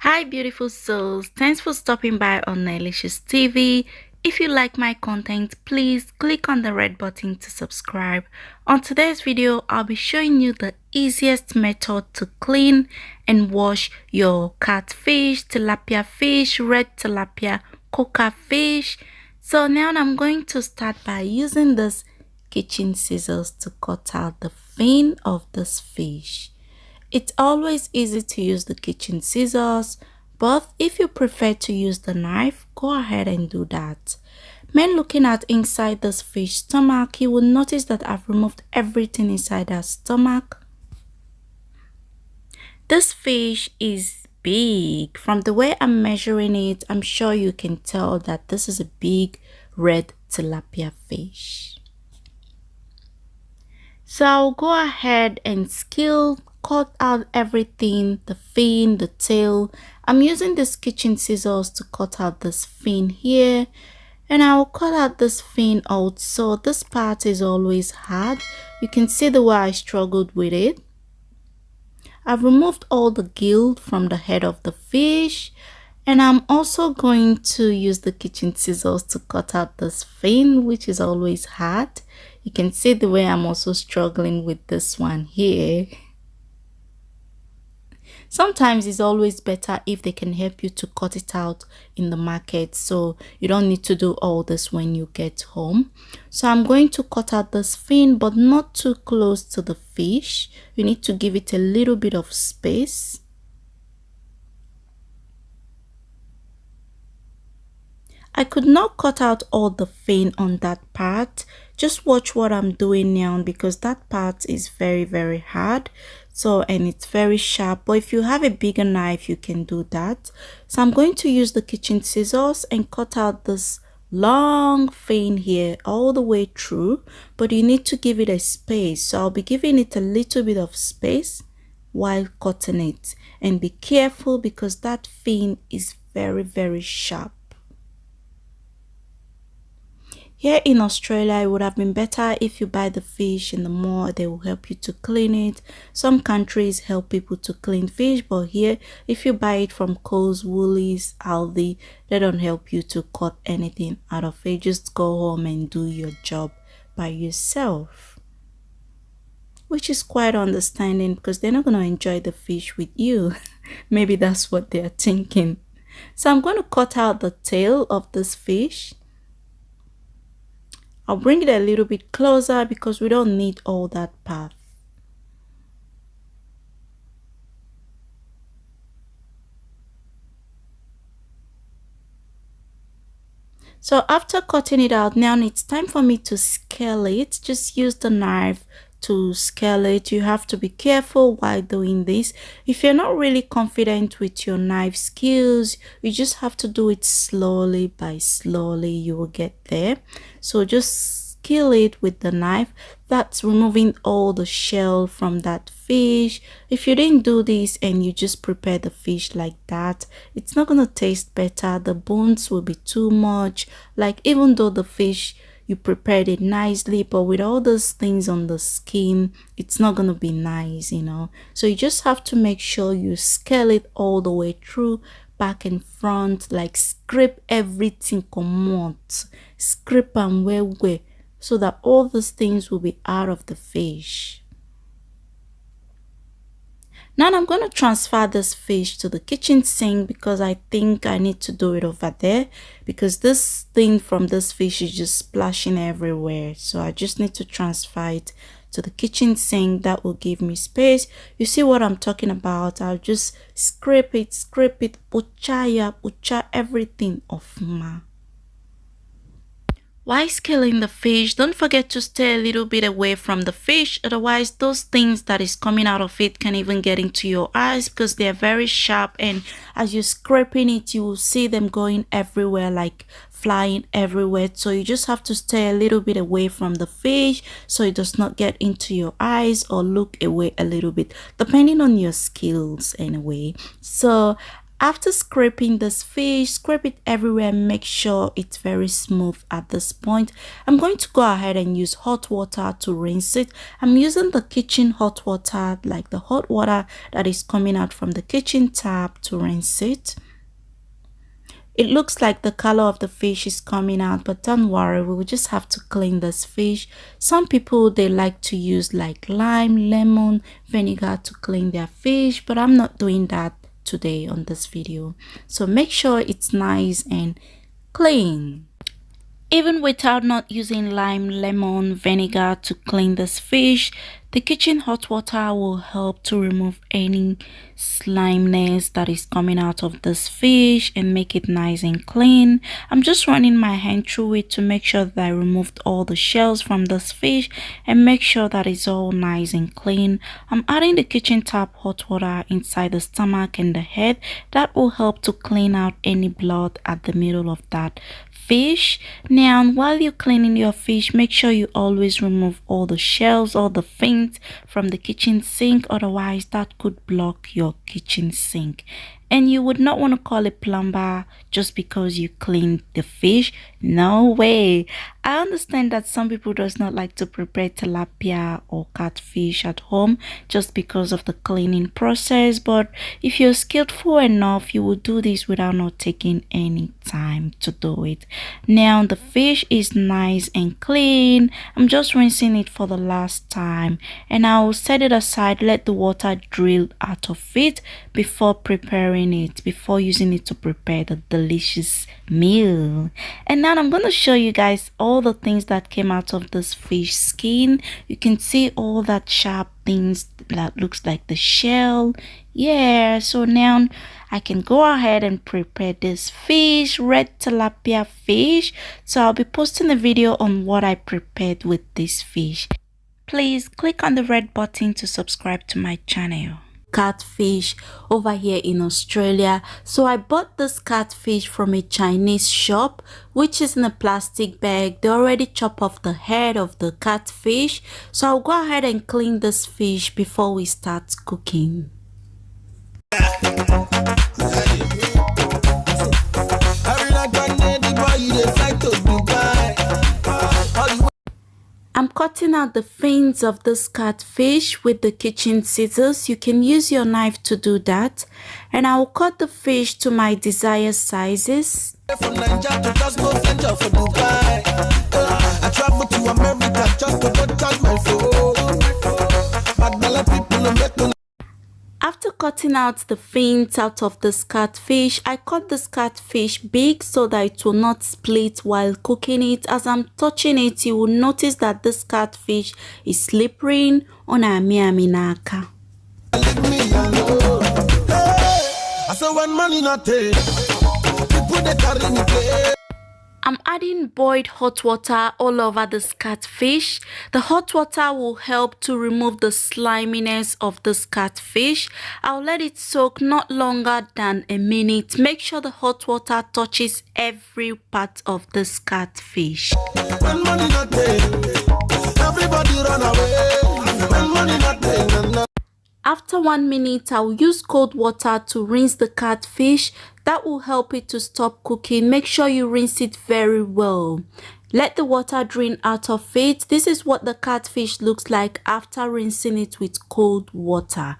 Hi, beautiful souls. Thanks for stopping by on Nilicious TV. If you like my content, please click on the red button to subscribe. On today's video, I'll be showing you the easiest method to clean and wash your catfish, tilapia fish, red tilapia, coca fish. So now I'm going to start by using this kitchen scissors to cut out the fin of this fish. It's always easy to use the kitchen scissors, but if you prefer to use the knife, go ahead and do that. When looking at inside this fish stomach, you will notice that I've removed everything inside her stomach. This fish is big. From the way I'm measuring it, I'm sure you can tell that this is a big red tilapia fish. So I'll go ahead and cut out everything, the fin, the tail. I'm using this kitchen scissors to cut out this fin here, and I'll cut out this fin also. This part is always hard. You can see the way I struggled with it. I've removed all the gill from the head of the fish, and I'm also going to use the kitchen scissors to cut out this fin, which is always hard. You can see the way I'm also struggling with this one here. Sometimes it's always better if they can help you to cut it out in the market, so you don't need to do all this when you get home. So I'm going to cut out this fin, but not too close to the fish. You need to give it a little bit of space. I could not cut out all the fin on that part. Just watch what I'm doing now, because that part is very hard. So, and it's very sharp, but if you have a bigger knife, you can do that. So I'm going to use the kitchen scissors and cut out this long fin here all the way through, but you need to give it a space. So I'll be giving it a little bit of space while cutting it, and be careful because that fin is very sharp. Here in Australia, it would have been better if you buy the fish in the mall. They will help you to clean it. Some countries help people to clean fish, but here, if you buy it from Coles, Woolies, Aldi, they don't help you to cut anything out of it. Just go home and do your job by yourself, which is quite understanding because they're not going to enjoy the fish with you. Maybe that's what they're thinking. So I'm going to cut out the tail of this fish. I'll bring it a little bit closer because we don't need all that part. So after cutting it out, now it's time for me to scale it. Just use the knife to scale it. You have to be careful while doing this. If you're not really confident with your knife skills, you just have to do it slowly by slowly. You will get there. So just scale it with the knife. That's removing all the shell from that fish. If you didn't do this and you just prepare the fish like that, it's not gonna taste better. The bones will be too much. Like, even though the fish, you prepared it nicely, but with all those things on the skin, it's not gonna be nice, you know. So you just have to make sure you scale it all the way through, back and front, like scrape everything, comot, scrape and way, so that all those things will be out of the fish. Now I'm going to transfer this fish to the kitchen sink because I think I need to do it over there, because this thing from this fish is just splashing everywhere. So I just need to transfer it to the kitchen sink. That will give me space. You see what I'm talking about? I'll just scrape it, pucha everything off ma. While scaling the fish, don't forget to stay a little bit away from the fish, otherwise those things that is coming out of it can even get into your eyes because they're very sharp, and as you're scraping it, you will see them going everywhere, like flying everywhere. So you just have to stay a little bit away from the fish so it does not get into your eyes, or look away a little bit, depending on your skills anyway. So After scraping this fish, scrape it everywhere, make sure it's very smooth at this point. I'm going to go ahead and use hot water to rinse it. I'm using the kitchen hot water, like the hot water that is coming out from the kitchen tap, to rinse it. It looks like the color of the fish is coming out, but don't worry, we will just have to clean this fish. Some people, they like to use like lime, lemon, vinegar to clean their fish, but I'm not doing that today on this video. So make sure it's nice and clean. Even without not using lime, lemon, vinegar to clean this fish, the kitchen hot water will help to remove any slimeness that is coming out of this fish and make it nice and clean. I'm just running my hand through it to make sure that I removed all the shells from this fish and make sure that it's all nice and clean. I'm adding the kitchen tap hot water inside the stomach and the head. That will help to clean out any blood at the middle of that fish. Now, while you're cleaning your fish, make sure you always remove all the shells or the fins from the kitchen sink, otherwise that could block your kitchen sink. And you would not want to call a plumber just because you cleaned the fish. No way. I understand that some people does not like to prepare tilapia or catfish at home just because of the cleaning process, but if you're skillful enough, you will do this without not taking any time to do it. Now the fish is nice and clean. I'm just rinsing it for the last time, and I'll set it aside, let the water drain out of it before preparing it, before using it to prepare the delicious meal. And now I'm going to show you guys all the things that came out of this fish skin. You can see all that sharp things that looks like the shell. Yeah, so now I can go ahead and prepare this fish, red tilapia fish. So I'll be posting a video on what I prepared with this fish. Please click on the red button to subscribe to my channel. Catfish over here in Australia. So I bought this catfish from a Chinese shop, which is in a plastic bag. They already chop off the head of the catfish, so I'll go ahead and clean this fish before we start cooking. I'm cutting out the fins of this catfish with the kitchen scissors. You can use your knife to do that. And I will cut the fish to my desired sizes. From Nigeria to Glasgow, for Dubai. I travel to America just to go charge my phone. After cutting out the fins out of this catfish, I cut this catfish big so that it will not split while cooking it. As I'm touching it, you will notice that this catfish is slippery on a miaminaka. I'm adding boiled hot water all over this catfish. The hot water will help to remove the sliminess of this catfish. I'll let it soak not longer than a minute. Make sure the hot water touches every part of this catfish. When money not there, everybody run away. When money not there, after 1 minute, I'll use cold water to rinse the catfish. That will help it to stop cooking. Make sure you rinse it very well. Let the water drain out of it. This is what the catfish looks like after rinsing it with cold water.